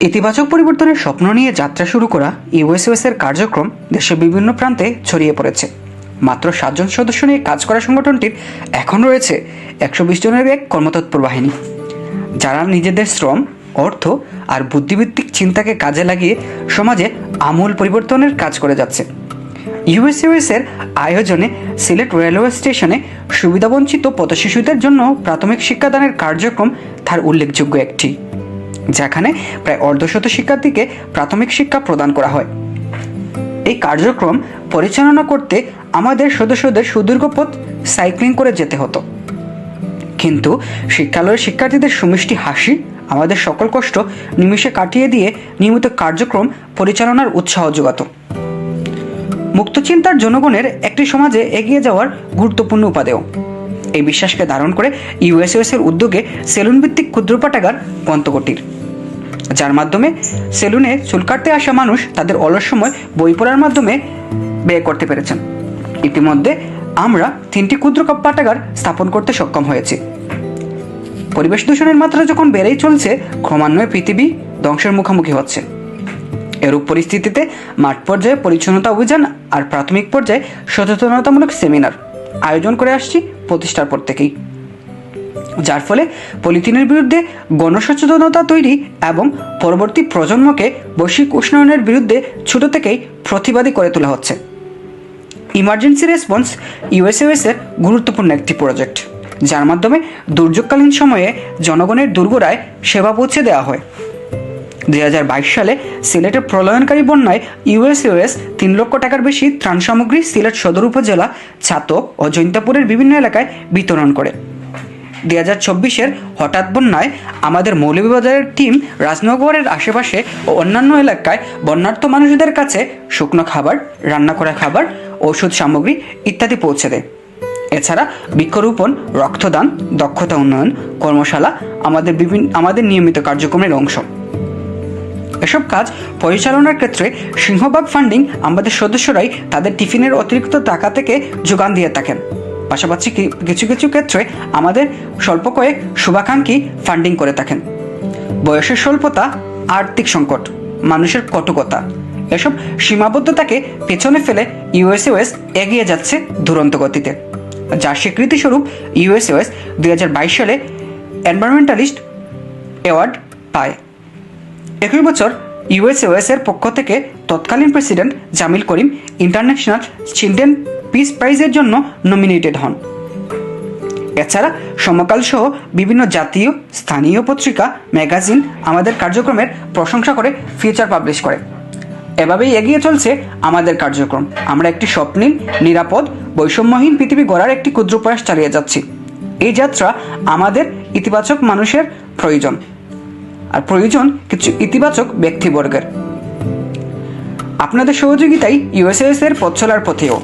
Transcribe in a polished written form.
ইতিবাচক পরিবর্তনের স্বপ্ন নিয়ে যাত্রা শুরু করা ইউএসওএস এর কার্যক্রম দেশের বিভিন্ন প্রান্তে ছড়িয়ে পড়েছে। মাত্র 7 জন সদস্য নিয়ে কাজ করা সংগঠনটির এখন রয়েছে 120 জনের এক কর্মতৎপর বাহিনী, যারা নিজেদের শ্রম, অর্থ আর বুদ্ধিভিত্তিক চিন্তাকে কাজে লাগিয়ে সমাজে আমূল পরিবর্তনের কাজ করে যাচ্ছে। ইউএসওএস এর আয়োজনে সিলেট রেলওয়ে স্টেশনে সুবিধাবঞ্চিত পথশিশুদের জন্য প্রাথমিক শিক্ষাদানের কার্যক্রম তার উল্লেখযোগ্য একটি, যেখানে প্রায় অর্ধশত শিক্ষার্থীকে প্রাথমিক শিক্ষা প্রদান করা হয়। এই কার্যক্রম পরিচালনা করতে আমাদের সদস্যদের সুদীর্ঘ পথ সাইক্লিং করে যেতে হতো, কিন্তু শিক্ষালয়ের শিক্ষার্থীদের সুমিষ্টি হাসি আমাদের সকল কষ্ট নিমিষে কাটিয়ে দিয়ে নিয়মিত কার্যক্রম পরিচালনার উৎসাহ যোগাত। মুক্তচিন্তার জনগণের একটি সমাজে এগিয়ে যাওয়ার গুরুত্বপূর্ণ উপাদেয়। এই বিশ্বাসকে ধারণ করে ইউএসওএস এর উদ্যোগে সেলুন ভিত্তিক ক্ষুদ্র পাঠাগার পন্তকটির, যার মাধ্যমে সেলুনে চুল কাটতে আসা মানুষ তাদের অলস সময় বই পড়ার মাধ্যমে ব্যয় করতে পেরেছেন। ইতিমধ্যে আমরা 3টি ক্ষুদ্র পাঠাগার স্থাপন করতে সক্ষম হয়েছি। পরিবেশ দূষণের মাত্রা যখন বেড়েই চলছে, ক্রমান্বয়ে পৃথিবী ধ্বংসের মুখোমুখি হচ্ছে। এরূপ পরিস্থিতিতে মাঠ পর্যায়ে পরিচ্ছন্নতা অভিযান আর প্রাথমিক পর্যায়ে সচেতনতামূলক সেমিনার আয়োজন করে আসছি প্রতিষ্ঠার পর থেকেই, যার ফলে পলিথিনের বিরুদ্ধে গণসচেতনতা তৈরি এবং পরবর্তী প্রজন্মকে বৈশ্বিক উষ্ণায়নের বিরুদ্ধে ছোট থেকেই প্রতিবাদী করে তোলা হচ্ছে। ইমার্জেন্সি রেসপন্স ইউএসওএস এর গুরুত্বপূর্ণ একটি প্রজেক্ট, যার মাধ্যমে দুর্যোগকালীন সময়ে জনগণের দুর্গরায় সেবা পৌঁছে দেওয়া হয়। 2022 সালে সিলেটের প্রলয়নকারী বন্যায় ইউএসওএস 3 লক্ষ টাকার বেশি ত্রাণ সামগ্রী সিলেট সদর উপজেলা, ছাতক ও জৈন্তাপুরের বিভিন্ন এলাকায় বিতরণ করে। 2024-এর হঠাৎ বন্যায় আমাদের মৌলভীবাজারের টিম রাজনগরের আশেপাশে ও অন্যান্য এলাকায় বন্যার্ত মানুষদের কাছে শুকনো খাবার, রান্না করা খাবার, ঔষধ সামগ্রী ইত্যাদি পৌঁছে দেয়। এছাড়া বৃক্ষরোপণ, রক্তদান, দক্ষতা উন্নয়ন কর্মশালা আমাদের নিয়মিত কার্যক্রমের অংশ। এসব কাজ পরিচালনার ক্ষেত্রে সিংহভাগ ফান্ডিং আমাদের সদস্যরাই তাদের টিফিনের অতিরিক্ত টাকা থেকে যোগান দিয়ে থাকেন। পাশাপাশি কিছু কিছু ক্ষেত্রে আমাদের স্বল্প কয়েক শুভাকাঙ্ক্ষী ফান্ডিং করে থাকেন। বয়সের স্বল্পতা, আর্থিক সংকট, মানুষের কটুকতা, এসব সীমাবদ্ধতাকে পেছনে ফেলে ইউএসওএস এগিয়ে যাচ্ছে দুরন্ত গতিতে, যার স্বীকৃতিস্বরূপ ইউএসওএস 2022 সালে এনভায়রনমেন্টালিস্ট অ্যাওয়ার্ড পায়। একই বছর ইউএসওএস এর পক্ষ থেকে তৎকালীন প্রেসিডেন্ট জামিল করিম ইন্টারন্যাশনাল চিলড্রেন পিস প্রাইজের জন্য নমিনেটেড হন। এছাড়া সমকাল সহ বিভিন্ন জাতীয়, স্থানীয় পত্রিকা, ম্যাগাজিন আমাদের কার্যক্রমের প্রশংসা করে ফিচার পাবলিশ করে। এভাবেই এগিয়ে চলছে আমাদের কার্যক্রম। আমরা একটি স্বপ্নীল, নিরাপদ, বৈষম্যহীন পৃথিবী গড়ার একটি ক্ষুদ্র প্রয়াস চালিয়ে যাচ্ছি। এই যাত্রা আমাদের ইতিবাচক মানুষের প্রয়োজন, আর প্রয়োজন কিছু ইতিবাচক ব্যক্তিবর্গের। আপনাদের সহযোগিতাই ইউএসওএস এর পথ চলার পথেও।